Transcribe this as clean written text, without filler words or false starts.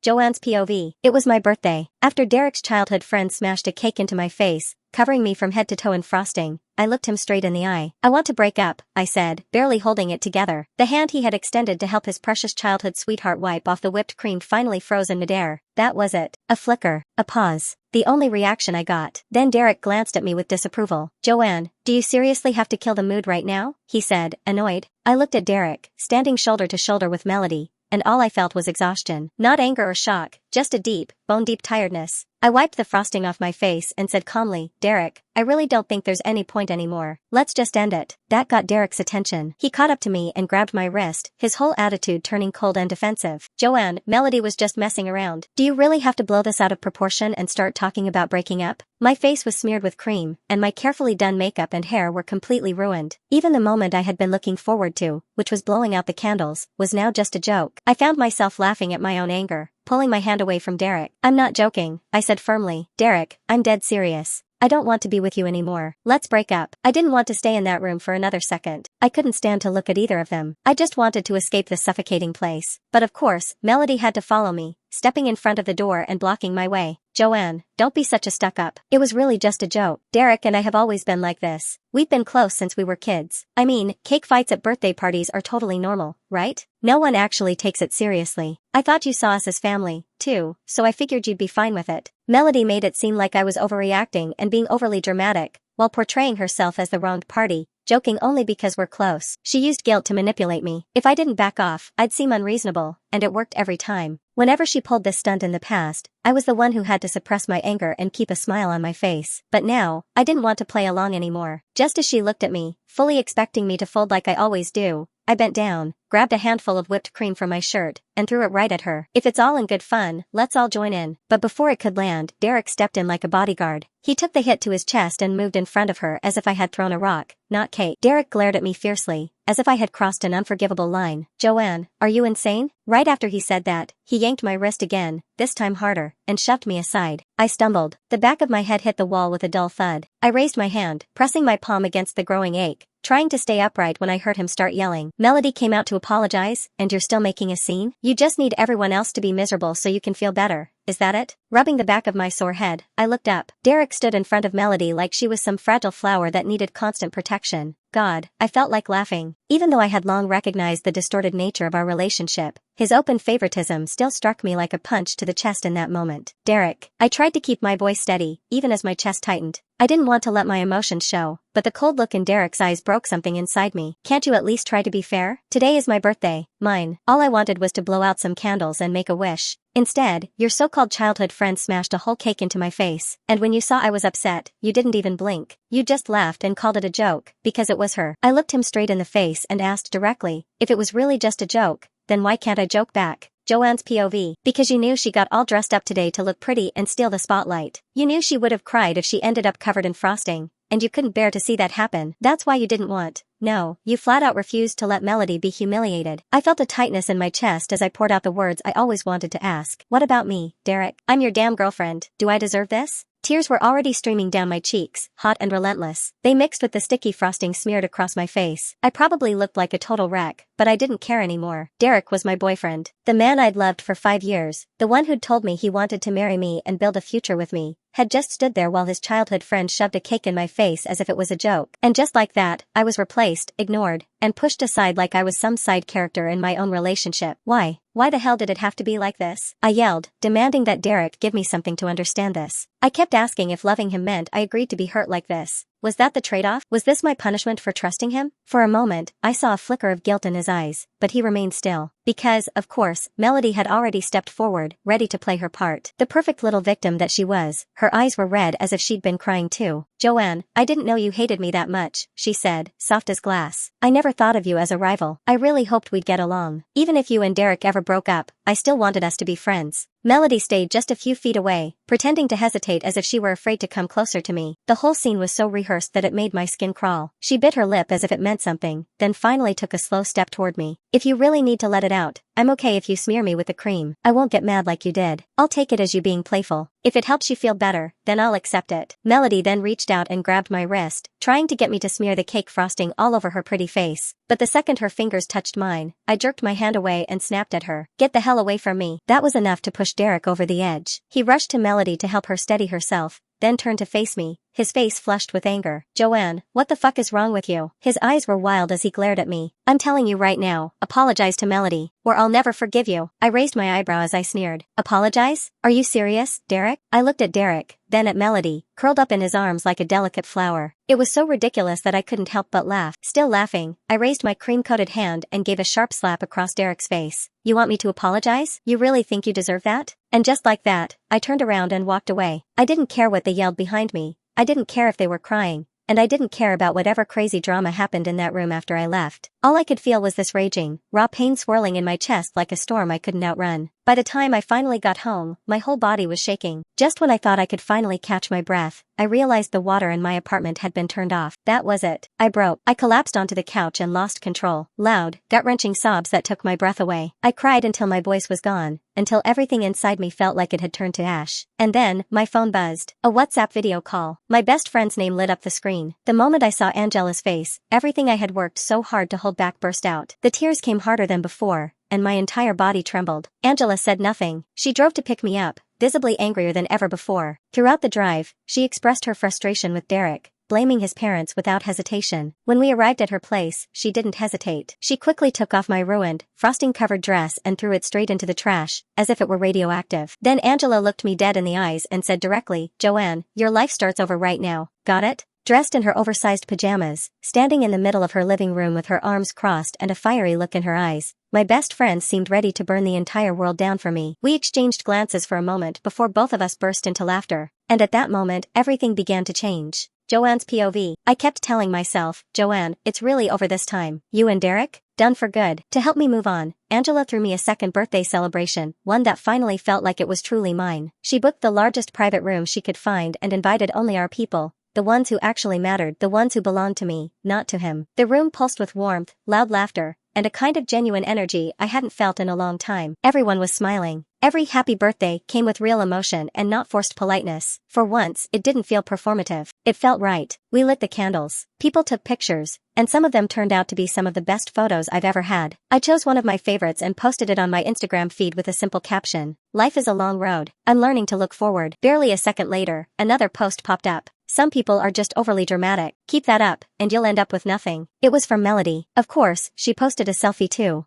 Joanne's POV. It was my birthday. After Derek's childhood friend smashed a cake into my face, covering me from head to toe in frosting, I looked him straight in the eye. "I want to break up," I said, barely holding it together. The hand he had extended to help his precious childhood sweetheart wipe off the whipped cream finally froze in midair. That was it. A flicker. A pause. The only reaction I got. Then Derek glanced at me with disapproval. "Joanne, do you seriously have to kill the mood right now?" he said, annoyed. I looked at Derek, standing shoulder to shoulder with Melody, and all I felt was exhaustion. Not anger or shock, just a deep, bone-deep tiredness. I wiped the frosting off my face and said calmly, "Derek, I really don't think there's any point anymore. Let's just end it." That got Derek's attention. He caught up to me and grabbed my wrist, his whole attitude turning cold and defensive. "Joanne, Melody was just messing around. Do you really have to blow this out of proportion and start talking about breaking up?" My face was smeared with cream, and my carefully done makeup and hair were completely ruined. Even the moment I had been looking forward to, which was blowing out the candles, was now just a joke. I found myself laughing at my own anger, pulling my hand away from Derek. "I'm not joking," I said firmly. "Derek, I'm dead serious. I don't want to be with you anymore. Let's break up." I didn't want to stay in that room for another second. I couldn't stand to look at either of them. I just wanted to escape the suffocating place. But of course, Melody had to follow me, stepping in front of the door and blocking my way. "Joanne, don't be such a stuck-up. It was really just a joke. Derek and I have always been like this. We've been close since we were kids. I mean, cake fights at birthday parties are totally normal, right? No one actually takes it seriously. I thought you saw us as family, too, so I figured you'd be fine with it." Melody made it seem like I was overreacting and being overly dramatic, while portraying herself as the wronged party, joking only because we're close. She used guilt to manipulate me. If I didn't back off, I'd seem unreasonable, and it worked every time. Whenever she pulled this stunt in the past, I was the one who had to suppress my anger and keep a smile on my face. But now, I didn't want to play along anymore. Just as she looked at me, fully expecting me to fold like I always do, I bent down, grabbed a handful of whipped cream from my shirt, and threw it right at her. "If it's all in good fun, let's all join in." But before it could land, Derek stepped in like a bodyguard. He took the hit to his chest and moved in front of her as if I had thrown a rock, not cake. Derek glared at me fiercely, as if I had crossed an unforgivable line. "Joanne, are you insane?" Right after he said that, he yanked my wrist again, this time harder, and shoved me aside. I stumbled. The back of my head hit the wall with a dull thud. I raised my hand, pressing my palm against the growing ache, trying to stay upright when I heard him start yelling. "Melody came out to apologize, and you're still making a scene? You just need everyone else to be miserable so you can feel better. Is that it?" Rubbing the back of my sore head, I looked up. Derek stood in front of Melody like she was some fragile flower that needed constant protection. God, I felt like laughing. Even though I had long recognized the distorted nature of our relationship, his open favoritism still struck me like a punch to the chest in that moment. "Derek." I tried to keep my voice steady, even as my chest tightened. I didn't want to let my emotions show, but the cold look in Derek's eyes broke something inside me. "Can't you at least try to be fair? Today is my birthday, mine. All I wanted was to blow out some candles and make a wish. Instead, your so-called childhood friend smashed a whole cake into my face, and when you saw I was upset, you didn't even blink. You just laughed and called it a joke, because it was her." I looked him straight in the face and asked directly, "If it was really just a joke, then why can't I joke back?" Joanne's POV. "Because you knew she got all dressed up today to look pretty and steal the spotlight. You knew she would have cried if she ended up covered in frosting, and you couldn't bear to see that happen. That's why you didn't want. No, you flat out refused to let Melody be humiliated." I felt a tightness in my chest as I poured out the words I always wanted to ask. "What about me, Derek? I'm your damn girlfriend. Do I deserve this?" Tears were already streaming down my cheeks, hot and relentless. They mixed with the sticky frosting smeared across my face. I probably looked like a total wreck, but I didn't care anymore. Derek was my boyfriend. The man I'd loved for 5 years, the one who'd told me he wanted to marry me and build a future with me, had just stood there while his childhood friend shoved a cake in my face as if it was a joke. And just like that, I was replaced, ignored, and pushed aside like I was some side character in my own relationship. Why? Why the hell did it have to be like this? I yelled, demanding that Derek give me something to understand this. I kept asking if loving him meant I agreed to be hurt like this. Was that the trade-off? Was this my punishment for trusting him? For a moment, I saw a flicker of guilt in his eyes, but he remained still. Because, of course, Melody had already stepped forward, ready to play her part. The perfect little victim that she was, her eyes were red as if she'd been crying too. "Joanne, I didn't know you hated me that much," she said, soft as glass. "I never thought of you as a rival. I really hoped we'd get along. Even if you and Derek ever broke up, I still wanted us to be friends." Melody stayed just a few feet away, pretending to hesitate as if she were afraid to come closer to me. The whole scene was so rehearsed that it made my skin crawl. She bit her lip as if it meant something, then finally took a slow step toward me. "If you really need to let it out, I'm okay if you smear me with the cream. I won't get mad like you did. I'll take it as you being playful. If it helps you feel better, then I'll accept it." Melody then reached out and grabbed my wrist, trying to get me to smear the cake frosting all over her pretty face. But the second her fingers touched mine, I jerked my hand away and snapped at her. "Get the hell away from me." That was enough to push pushed Derek over the edge. He rushed to Melody to help her steady herself, then turned to face me, his face flushed with anger. "Joanne, what the fuck is wrong with you?" His eyes were wild as he glared at me. "I'm telling you right now, apologize to Melody, or I'll never forgive you." I raised my eyebrow as I sneered. "Apologize? Are you serious, Derek?" I looked at Derek, then at Melody, curled up in his arms like a delicate flower. It was so ridiculous that I couldn't help but laugh. Still laughing, I raised my cream-coated hand and gave a sharp slap across Derek's face. "You want me to apologize? You really think you deserve that?" And just like that, I turned around and walked away. I didn't care what they yelled behind me. I didn't care if they were crying, and I didn't care about whatever crazy drama happened in that room after I left. All I could feel was this raging, raw pain swirling in my chest like a storm I couldn't outrun. By the time I finally got home, my whole body was shaking. Just when I thought I could finally catch my breath, I realized the water in my apartment had been turned off. That was it. I broke. I collapsed onto the couch and lost control. Loud, gut-wrenching sobs that took my breath away. I cried until my voice was gone, until everything inside me felt like it had turned to ash. And then, my phone buzzed. A WhatsApp video call. My best friend's name lit up the screen. The moment I saw Angela's face, everything I had worked so hard to hold back burst out. The tears came harder than before, and my entire body trembled. Angela said nothing. She drove to pick me up, visibly angrier than ever before. Throughout the drive, she expressed her frustration with Derek, blaming his parents without hesitation. When we arrived at her place, she didn't hesitate. She quickly took off my ruined, frosting-covered dress and threw it straight into the trash, as if it were radioactive. Then Angela looked me dead in the eyes and said directly, "Joanne, your life starts over right now. Got it?" Dressed in her oversized pajamas, standing in the middle of her living room with her arms crossed and a fiery look in her eyes, my best friend seemed ready to burn the entire world down for me. We exchanged glances for a moment before both of us burst into laughter, and at that moment everything began to change. Joanne's POV. I kept telling myself, "Joanne, it's really over this time. You and Derek? Done for good." To help me move on, Angela threw me a second birthday celebration, one that finally felt like it was truly mine. She booked the largest private room she could find and invited only our people. The ones who actually mattered, the ones who belonged to me, not to him. The room pulsed with warmth, loud laughter, and a kind of genuine energy I hadn't felt in a long time. Everyone was smiling. Every happy birthday came with real emotion and not forced politeness. For once, it didn't feel performative. It felt right. We lit the candles. People took pictures, and some of them turned out to be some of the best photos I've ever had. I chose one of my favorites and posted it on my Instagram feed with a simple caption: "Life is a long road. I'm learning to look forward." Barely a second later, another post popped up. "Some people are just overly dramatic. Keep that up, and you'll end up with nothing." It was from Melody. Of course, she posted a selfie too.